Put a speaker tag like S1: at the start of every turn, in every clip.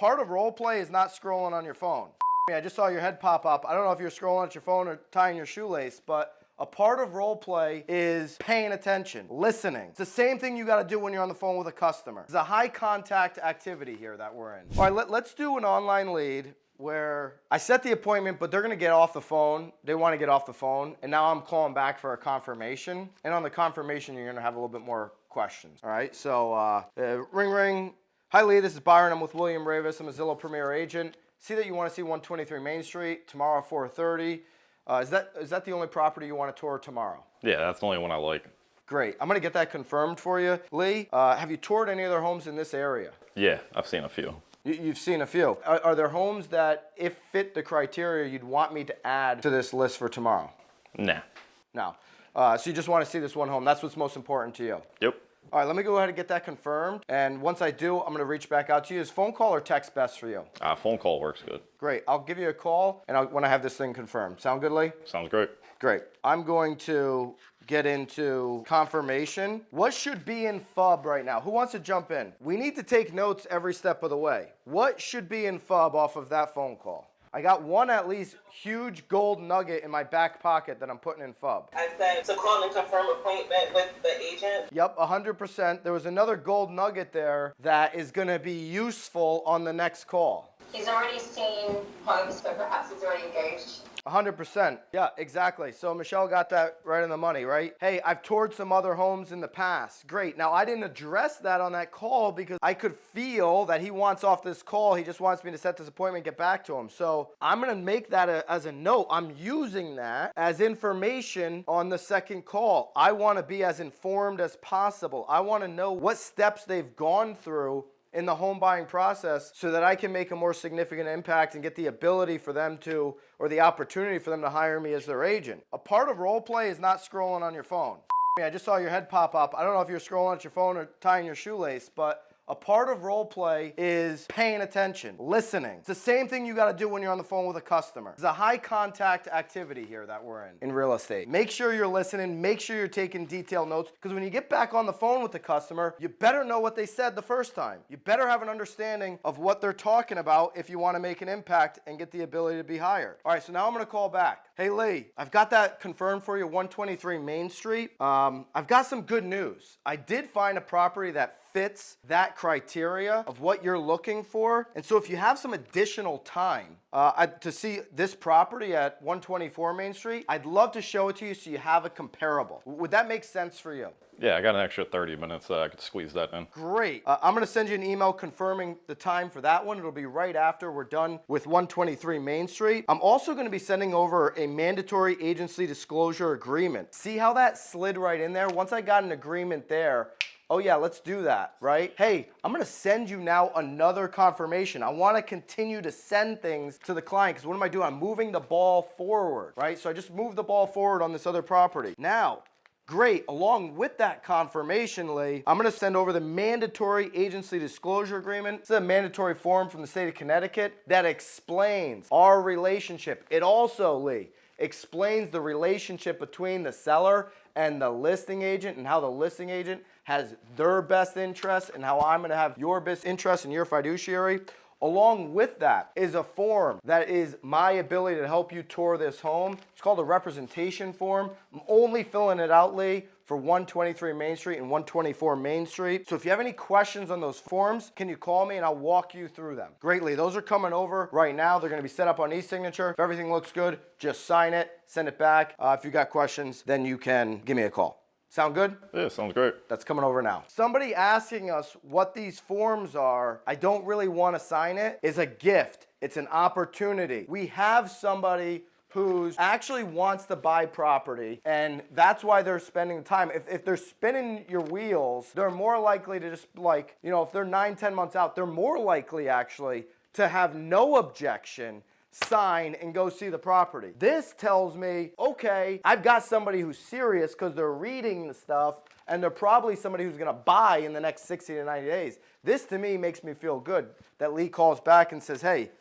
S1: part of role play is not scrolling on your phone. I just saw your head pop up. I don't know if you're scrolling at your phone or tying your shoelace, but a part of role play is paying attention, listening. It's the same thing you got to do when you're on the phone with a customer. It's a high contact activity here that we're in. All right, let's do an online lead where I set the appointment, but they're going to get off the phone. They want to get off the phone, and now I'm calling back for a confirmation. And on the confirmation, you're going to have a little bit more questions. All right, so ring, ring. Hi, Lee. This is Byron. I'm with William Ravis. I'm a Zillow Premier Agent. See that you want to see 123 Main Street tomorrow at 4:30. Is that the only property you want to tour tomorrow?
S2: Yeah, that's the only one I like.
S1: Great. I'm going to get that confirmed for you. Lee, have you toured any other homes in this area?
S2: Yeah, I've seen a few.
S1: You've seen a few. Are there homes that, if fit the criteria, you'd want me to add to this list for tomorrow?
S2: Nah.
S1: No. So you just want to see this one home. That's what's most important to you.
S2: Yep.
S1: All right, let me go ahead and get that confirmed. And once I do, I'm going to reach back out to you. Is phone call or text best for you?
S2: Phone call works good.
S1: Great. I'll give you a call when I have this thing confirmed. Sound good, Lee?
S2: Sounds great.
S1: Great. I'm going to get into confirmation. What should be in FUB right now? Who wants to jump in? We need to take notes every step of the way. What should be in FUB off of that phone call? I got one at least huge gold nugget in my back pocket that I'm putting in FUB.
S3: I said to call and confirm appointment with the agent.
S1: Yep, 100%. There was another gold nugget there that is going to be useful on the next call.
S4: He's already seen homes, but perhaps he's already engaged.
S1: 100%. Yeah, exactly. So Michelle got that right on the money, right? Hey, I've toured some other homes in the past. Great. Now, I didn't address that on that call because I could feel that he wants off this call. He just wants me to set this appointment and get back to him. So I'm going to make that as a note. I'm using that as information on the second call. I want to be as informed as possible. I want to know what steps they've gone through in the home buying process so that I can make a more significant impact and get the ability for them to, or the opportunity for them to hire me as their agent. A part of role play is not scrolling on your phone. I just saw your head pop up. I don't know if you're scrolling at your phone or tying your shoelace, but a part of role play is paying attention, listening. It's the same thing you got to do when you're on the phone with a customer. It's a high contact activity here that we're in real estate. Make sure you're listening. Make sure you're taking detailed notes, because when you get back on the phone with the customer, you better know what they said the first time. You better have an understanding of what they're talking about if you want to make an impact and get the ability to be hired. All right, so now I'm going to call back. Hey, Lee, I've got that confirmed for you, 123 Main Street. I've got some good news. I did find a property that fits that criteria of what you're looking for. And so if you have some additional time to see this property at 124 Main Street, I'd love to show it to you so you have a comparable. Would that make sense for you?
S2: Yeah, I got an extra 30 minutes. I could squeeze that in.
S1: Great. I'm going to send you an email confirming the time for that one. It'll be right after we're done with 123 Main Street. I'm also going to be sending over a mandatory agency disclosure agreement. See how that slid right in there? Once I got an agreement there, oh yeah, let's do that, right? Hey, I'm going to send you now another confirmation. I want to continue to send things to the client, because what am I doing? I'm moving the ball forward, right? So I just moved the ball forward on this other property. Now, great, along with that confirmation, Lee, I'm going to send over the mandatory agency disclosure agreement. It's a mandatory form from the state of Connecticut that explains our relationship. It also, Lee, explains the relationship between the seller and the listing agent, and how the listing agent has their best interest and how I'm going to have your best interest and your fiduciary. Along with that is a form that is my ability to help you tour this home. It's called a representation form. I'm only filling it out, Lee, for 123 Main Street and 124 Main Street. So if you have any questions on those forms, can you call me and I'll walk you through them. Greatly. Those are coming over right now. They're going to be set up on e-signature. If everything looks good, just sign it, send it back. If you got questions, then you can give me a call. Sound good?
S2: Yeah, sounds great.
S1: That's coming over now. Somebody asking us what these forms are, I don't really want to sign it, is a gift. It's an opportunity. We have somebody who actually wants to buy property, and that's why they're spending the time. If they're spinning your wheels, they're more likely to just, like, you know, if they're 9-10 months out, they're more likely actually to have no objection, sign, and go see the property. This tells me, okay, I've got somebody who's serious because they're reading the stuff, and they're probably somebody who's going to buy in the next 60 to 90 days. This, to me, makes me feel good that Lee calls back and says, hey,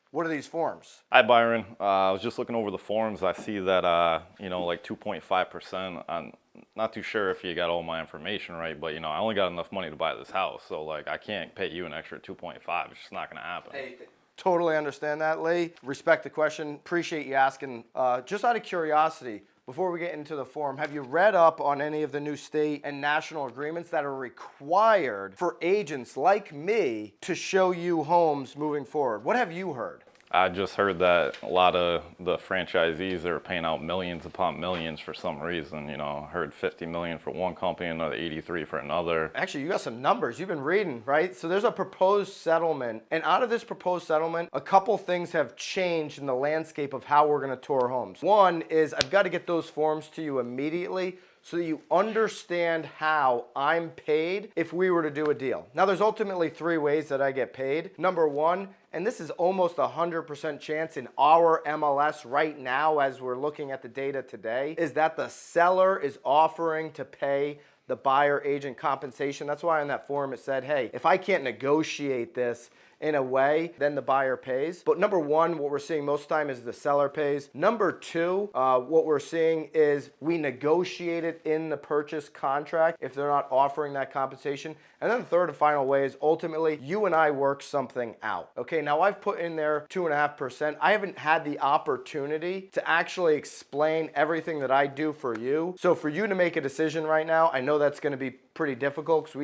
S1: what are these forms?
S2: Hi, Byron. I was just looking over the forms. I see that, you know, like 2.5% on not too sure if you got all my information right, but I only got enough money to buy this house, so like I can't pay you an extra 2.5. It's just not gonna happen.
S1: Hey, totally understand that, Lee. Respect the question. Appreciate you asking. Just out of curiosity, before we get into the form, have you read up on any of the new state and national agreements that are required for agents like me to show you homes moving forward? What have you heard?
S2: I just heard that a lot of the franchisees are paying out millions upon millions for some reason. I heard 50 million for one company, another 83 for another.
S1: Actually, you got some numbers. You've been reading, right? So there's a proposed settlement, and out of this proposed settlement, a couple things have changed in the landscape of how we're going to tour homes. One is I've got to get those forms to you immediately so that you understand how I'm paid if we were to do a deal. Now, there's ultimately 3 ways that I get paid. Number one, and this is almost 100% chance in our MLS right now as we're looking at the data today, is that the seller is offering to pay the buyer agent compensation. That's why in that form it said, hey, if I can't negotiate this in a way, then the buyer pays. But number one, what we're seeing most of the time is the seller pays. Number two, what we're seeing is we negotiate it in the purchase contract if they're not offering that compensation. And then the third and final way is ultimately you and I work something out. Okay, now I've put in there 2.5%. I haven't had the opportunity to actually explain everything that I do for you. So for you to make a decision right now, I know that's gonna be pretty difficult because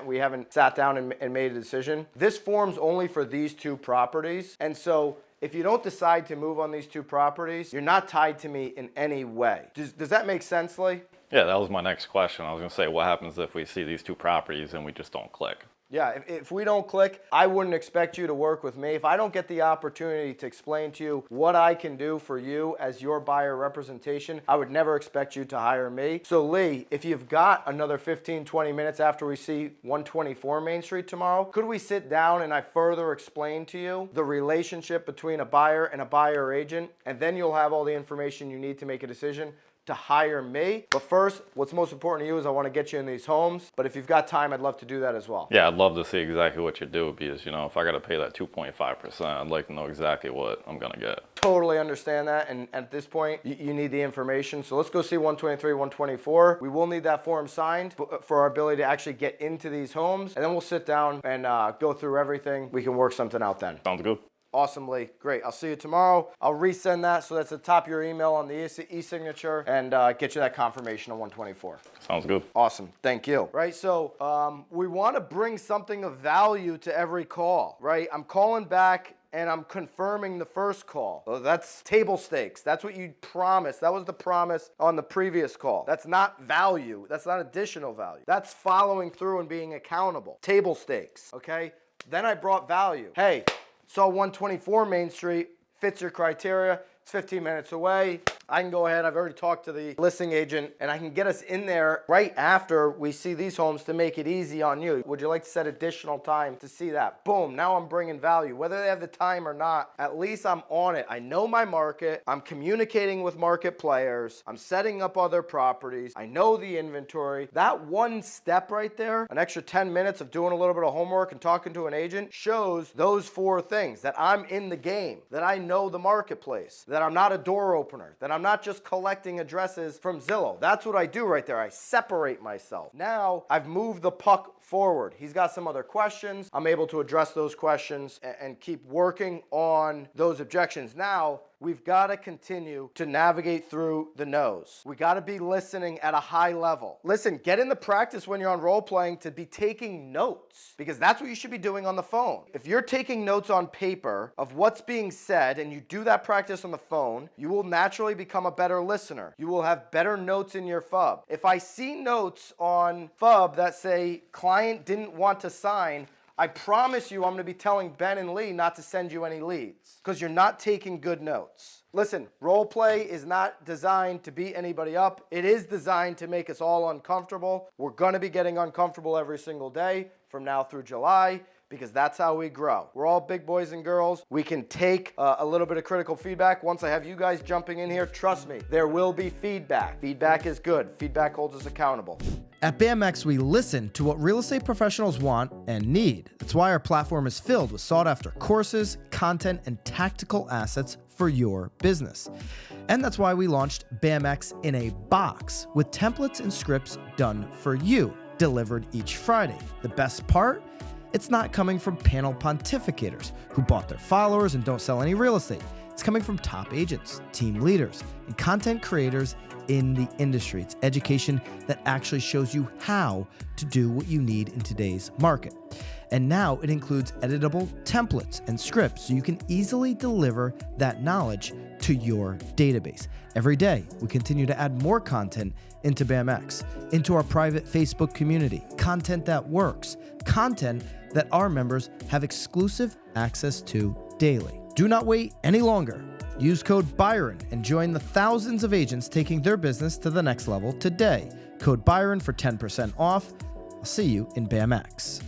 S1: we haven't sat down and made a decision. This form's only for these 2 properties. And so if you don't decide to move on these 2 properties, you're not tied to me in any way. Does that make sense, Lee?
S2: Yeah, that was my next question. I was gonna say, what happens if we see these 2 properties and we just don't click?
S1: Yeah, if we don't click, I wouldn't expect you to work with me. If I don't get the opportunity to explain to you what I can do for you as your buyer representation, I would never expect you to hire me. So Lee, if you've got another 15, 20 minutes after we see 124 Main Street tomorrow, could we sit down and I further explain to you the relationship between a buyer and a buyer agent, and then you'll have all the information you need to make a decision to hire me. But first, what's most important to you is I want to get you in these homes. But if you've got time, I'd love to do that as well.
S2: Yeah, I'd love to see exactly what you do because, if I got to pay that 2.5%, I'd like to know exactly what I'm going to get.
S1: Totally understand that. And at this point, you need the information. So let's go see 123, 124. We will need that form signed for our ability to actually get into these homes. And then we'll sit down and go through everything. We can work something out then.
S2: Sounds good.
S1: Awesome, Lee. Great. I'll see you tomorrow. I'll resend that so that's at the top of your email on the e-signature and get you that confirmation on 124.
S2: Sounds good.
S1: Awesome. Thank you. Right, so we want to bring something of value to every call, right? I'm calling back and I'm confirming the first call. So that's table stakes. That's what you promised. That was the promise on the previous call. That's not value. That's not additional value. That's following through and being accountable. Table stakes, okay? Then I brought value. Hey, saw 124 Main Street, fits your criteria. It's 15 minutes away. I can go ahead, I've already talked to the listing agent, and I can get us in there right after we see these homes to make it easy on you. Would you like to set additional time to see that? Boom, now I'm bringing value. Whether they have the time or not, at least I'm on it. I know my market. I'm communicating with market players. I'm setting up other properties. I know the inventory. That one step right there, an extra 10 minutes of doing a little bit of homework and talking to an agent, shows those 4 things: that I'm in the game, that I know the marketplace, that I'm not a door opener, that I'm not just collecting addresses from Zillow. That's what I do right there. I separate myself. Now I've moved the puck forward. He's got some other questions. I'm able to address those questions and keep working on those objections. Now we've got to continue to navigate through the no's. We got to be listening at a high level. Listen, get in the practice when you're on role playing to be taking notes, because that's what you should be doing on the phone. If you're taking notes on paper of what's being said and you do that practice on the phone, you will naturally become a better listener. You will have better notes in your FUB. If I see notes on FUB that say client didn't want to sign, I promise you I'm going to be telling Ben and Lee not to send you any leads because you're not taking good notes. Listen, role play is not designed to beat anybody up. It is designed to make us all uncomfortable. We're going to be getting uncomfortable every single day from now through July, because that's how we grow. We're all big boys and girls. We can take a little bit of critical feedback. Once I have you guys jumping in here, trust me, there will be feedback. Feedback is good. Feedback holds us accountable. At BMX, we listen to what real estate professionals want and need. That's why our platform is filled with sought-after courses, content, and tactical assets for your business. And that's why we launched BMX in a box with templates and scripts done for you, delivered each Friday. The best part? It's not coming from panel pontificators who bought their followers and don't sell any real estate. It's coming from top agents, team leaders, and content creators in the industry. It's education that actually shows you how to do what you need in today's market. And now it includes editable templates and scripts so you can easily deliver that knowledge to your database. Every day, we continue to add more content into BAMX, into our private Facebook community, content that works, content that our members have exclusive access to daily. Do not wait any longer. Use code Byron and join the thousands of agents taking their business to the next level today. Code Byron for 10% off. I'll see you in BAMX.